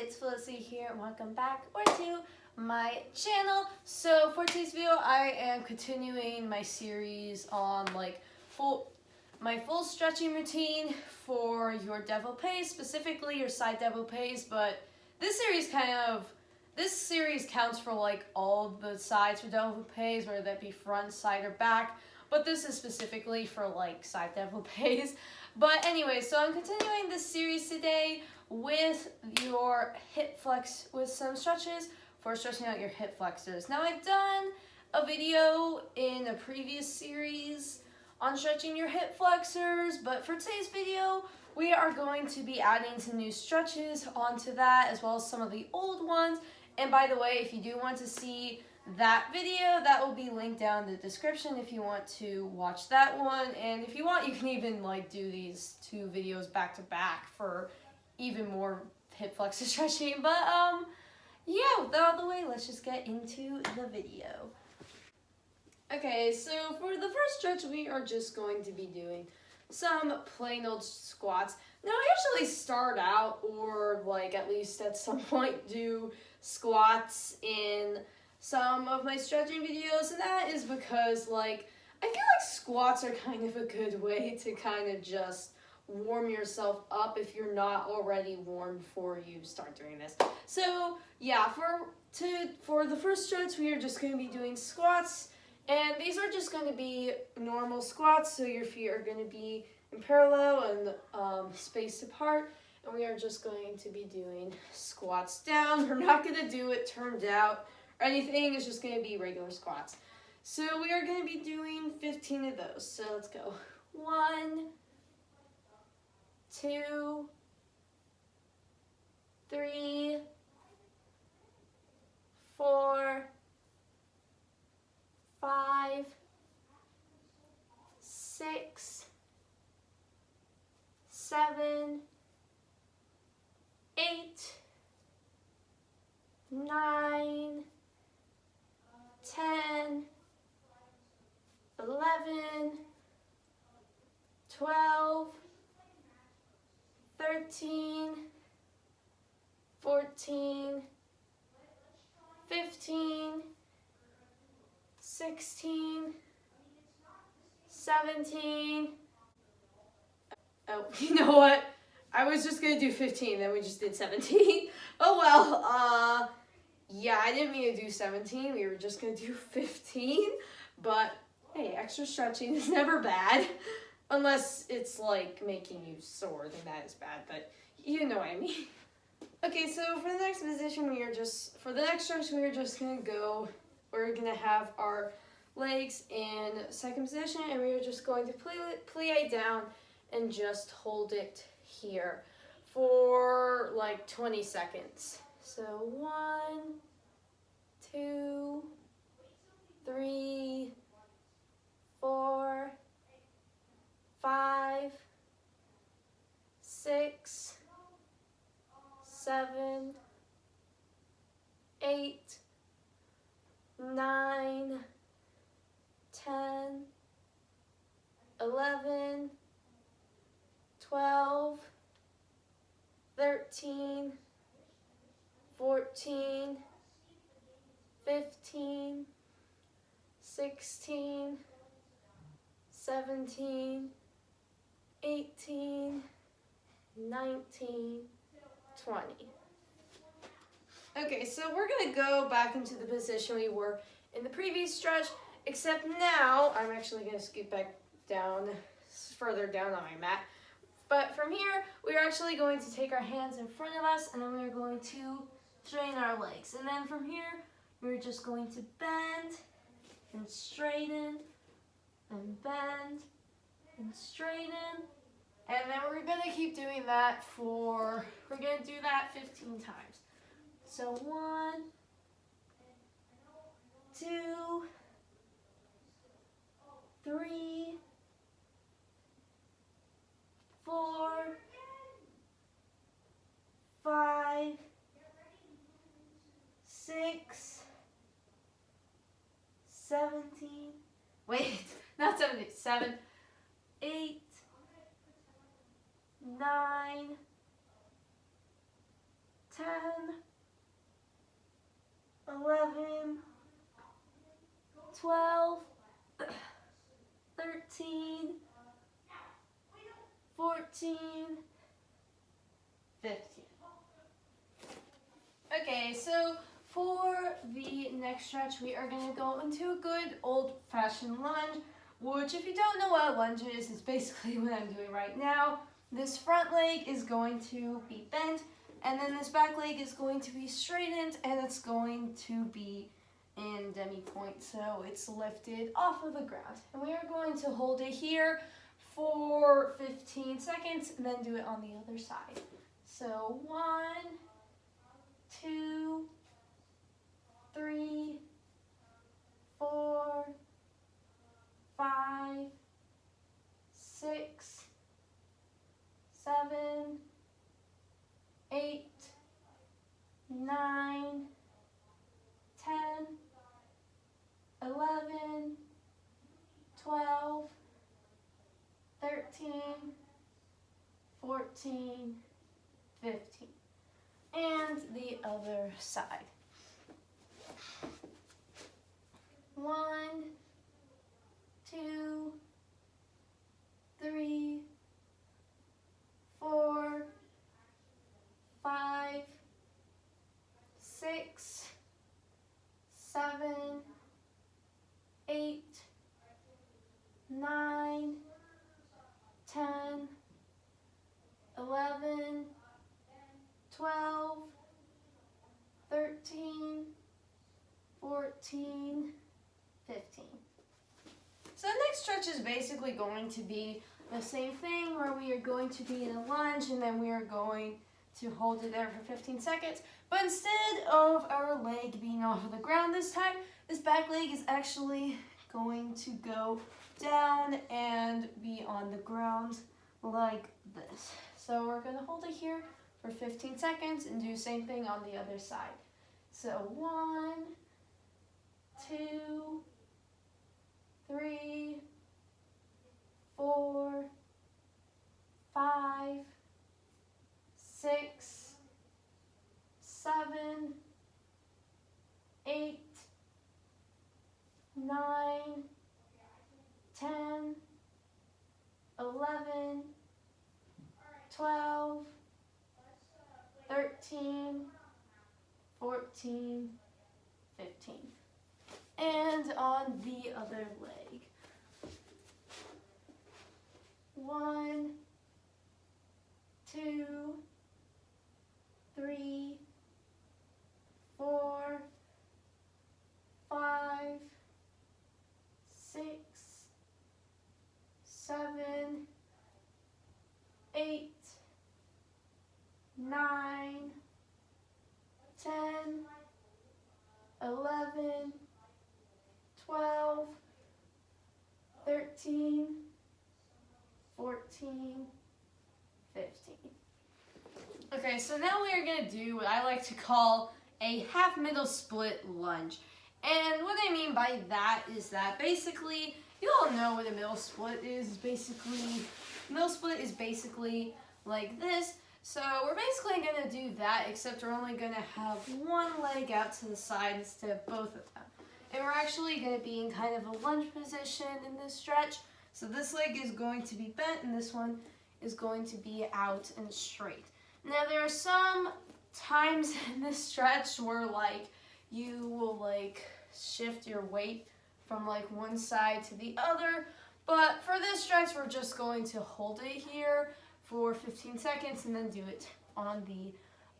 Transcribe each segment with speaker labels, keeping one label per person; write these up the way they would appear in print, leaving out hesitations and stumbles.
Speaker 1: it's Felicity here and welcome back to my channel. So for today's video, I am continuing my series on my full stretching routine for your développé, specifically your side développés, but this series counts for like all the sides for développés, whether that be front, side, or back. But this is specifically for like side développés. But anyway, so I'm continuing this series today with your hip flex, with some stretches for stretching out your hip flexors. Now I've done a video in a previous series on stretching your hip flexors, but for today's video, we are going to be adding some new stretches onto that, as well as some of the old ones. And by the way, if you do want to see that video, that will be linked down in the description if you want to watch that one. And if you want, you can even like do these two videos back to back for even more hip flexor stretching. But yeah, with that out of the way, let's just get into the video. Okay, so for the first stretch, we are just going to be doing some plain old squats. Now I actually start out, or like at least at some point do squats in some of my stretching videos, and that is because like I feel like squats are kind of a good way to kind of just warm yourself up if you're not already warm before you start doing this. So yeah, for the first stretch, we are just going to be doing squats, and these are just going to be normal squats, so your feet are going to be in parallel and spaced apart. And we are just going to be doing squats down. We're not going to do it turned out or anything. It's just going to be regular squats. So we are going to be doing 15 of those. So let's go. 1, 2, 3, 4, 5, 6, 7, 8, 9, 10, 11, 12, 13, 14, 15, 16, 17. Oh, you know what? I was just gonna do 15, then we just did 17. Oh well, yeah, I didn't mean to do 17. We were just gonna do 15. But hey, extra stretching is never bad. Unless it's like making you sore, then that is bad, but you know what I mean. Okay, so for the next position, for the next stretch, we're gonna have our legs in second position, and we are just going to plie down and just hold it here for like 20 seconds. So 1, 2, 3, 4, 5, 6, 7, 8, 9, 10, 11, 12, 13, 14, 15, 16, 17, 18, 19, 20. Okay, so we're going to go back into the position we were in the previous stretch, except now I'm actually going to scoot back down, further down on my mat. But from here, we're actually going to take our hands in front of us, and then we're going to straighten our legs. And then from here, we're just going to bend and straighten and bend and straighten. And then we're going to keep doing that we're going to do that 15 times. So 1, 2, 3, 4, 5, 6, 17, wait, not 17, 7, 8, 9, 10, 11, 12, 13, 14, 15. Okay, so for the next stretch, we are going to go into a good old-fashioned lunge, which if you don't know what a lunge is, it's basically what I'm doing right now. This front leg is going to be bent, and then this back leg is going to be straightened, and it's going to be in demi-point, so it's lifted off of the ground. And we are going to hold it here for 15 seconds, and then do it on the other side. So 1, 2, 3, 4, 5, 6, 7, 8, 9, 10, 11, 12, 13, 14, 15. And the other side. 1, 2, 3, 4, 5, 6, 7, 8, 9, 10, 11, 12, 13, 14, 15. So the next stretch is basically going to be the same thing, where we are going to be in a lunge and then we are going to hold it there for 15 seconds. But instead of our leg being off of the ground this time, this back leg is actually going to go down and be on the ground like this. So we're going to hold it here for 15 seconds and do the same thing on the other side. So 1, 2, 3, 4, 5, 6, 7, 8, 9, 10, 11, 12, 13, 14, 15. And on the other leg. 1, 2, 3, 4, 5, 6, 7, 8, 9, 10, 11, 12, 13, 14, 15. Okay, so now we are going to do what I like to call a half middle split lunge. And what I mean by that is that basically, you all know what a middle split is. Middle split is basically like this. So we're basically going to do that, except we're only going to have one leg out to the side instead of both of them. And we're actually going to be in kind of a lunge position in this stretch. So this leg is going to be bent and this one is going to be out and straight. Now there are some times in this stretch where you will shift your weight from one side to the other. But for this stretch, we're just going to hold it here for 15 seconds and then do it on the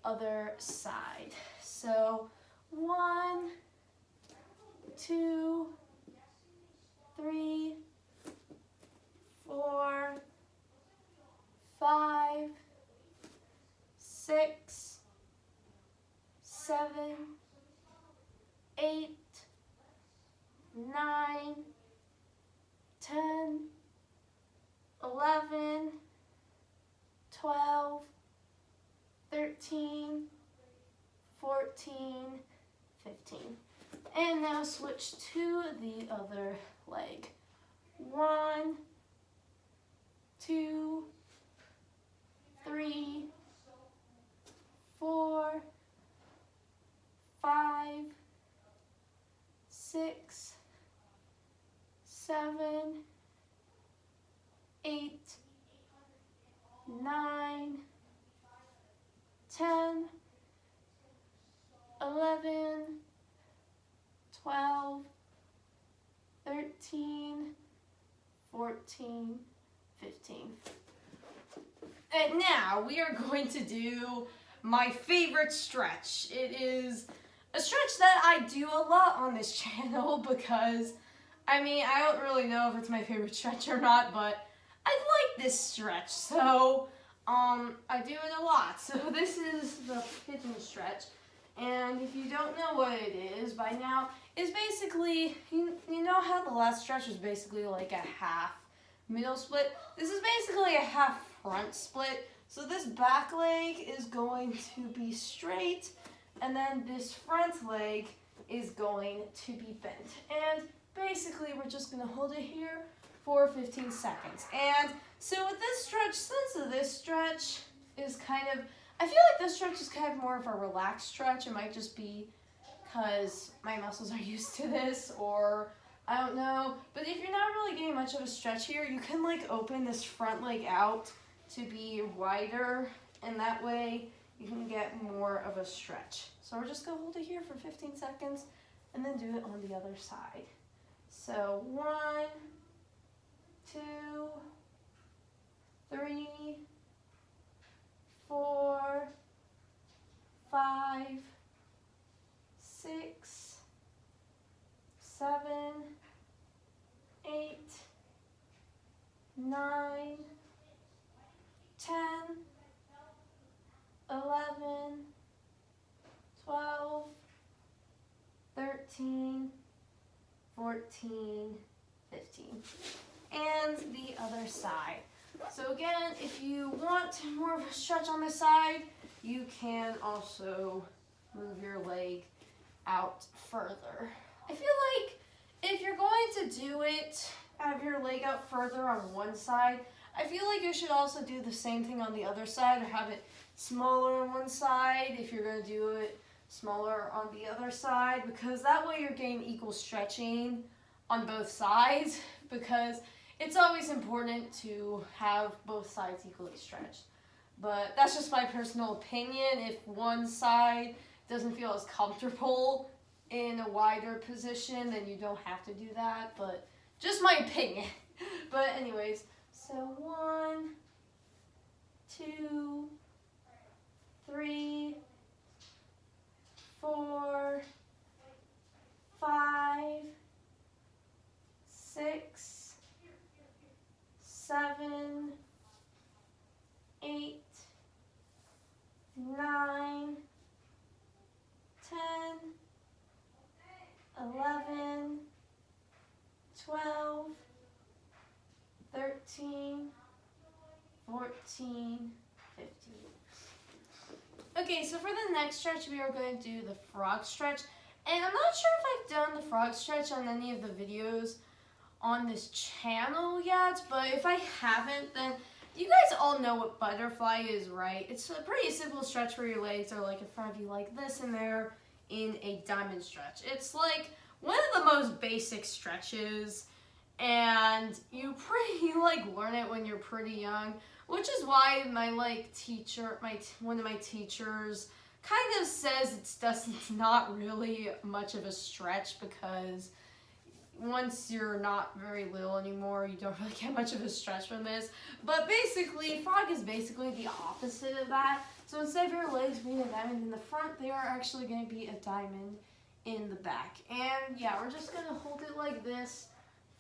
Speaker 1: other side. So 1, 2, 3, 4, 5, 6, 7, 8, 9, 10, 11, 12, 13, 14, 15. And now switch to the other leg. 1, 2, 3, 4, 7, 8, 9, 10, 11, 12, 13, 14, 15. And now we are going to do my favorite stretch. It is a stretch that I do a lot on this channel because, I mean, I don't really know if it's my favorite stretch or not, but I like this stretch, so I do it a lot. So this is the pigeon stretch, and if you don't know what it is by now, it's basically, you know how the last stretch was basically like a half middle split? This is basically a half front split. So this back leg is going to be straight, and then this front leg is going to be bent. And basically we're just going to hold it here for 15 seconds. And so with this stretch, since this stretch is kind of, I feel like this stretch is kind of more of a relaxed stretch. It might just be because my muscles are used to this, or I don't know. But if you're not really getting much of a stretch here, you can like open this front leg out to be wider, and that way you can get more of a stretch. So we're just gonna hold it here for 15 seconds and then do it on the other side. So 1, 2, 3, 4, 5, 6, 7, 8, 9, 10, 11, 12, 13, 14, 15. And the other side. So again, if you want more of a stretch on this side, you can also move your leg out further. I feel like if you're going to do it, have your leg out further on one side, I feel like you should also do the same thing on the other side, or have it smaller on one side if you're going to do it smaller on the other side, because that way you're getting equal stretching on both sides, because it's always important to have both sides equally stretched. But that's just my personal opinion. If one side doesn't feel as comfortable in a wider position, then you don't have to do that, but just my opinion. But anyways, so 1, 2, 3, 4, 5, 6, 7, 8, 9, 10, 11, 12, 13, 14, 15. Okay, so for the next stretch, we are going to do the frog stretch. And I'm not sure if I've done the frog stretch on any of the videos on this channel yet, but if I haven't, then you guys all know what butterfly is, right? It's a pretty simple stretch where your legs are like in front of you like this, and they're in a diamond stretch. It's like one of the most basic stretches, and you pretty like learn it when you're pretty young, which is why my one of my teachers kind of says it's not really much of a stretch, because once you're not very little anymore, you don't really get much of a stretch from this. But basically, frog is basically the opposite of that. So instead of your legs being a diamond in the front, they are actually going to be a diamond in the back. And yeah, we're just going to hold it like this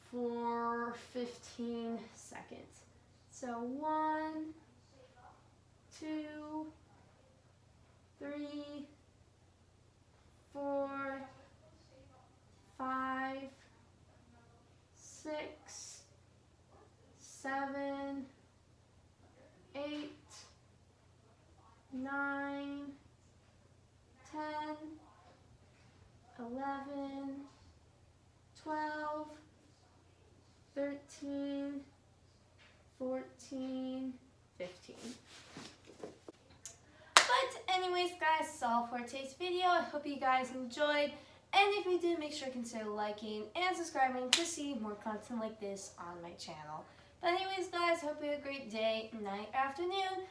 Speaker 1: for 15 seconds. So 1, 2, 3, 4, 5, 6, 7, 8, 9, 10, 11, 12, 13, 14, 15. But anyways, guys, that's all for today's video. I hope you guys enjoyed. And if you did, make sure to consider liking and subscribing to see more content like this on my channel. But anyways, guys, hope you have a great day, night, afternoon.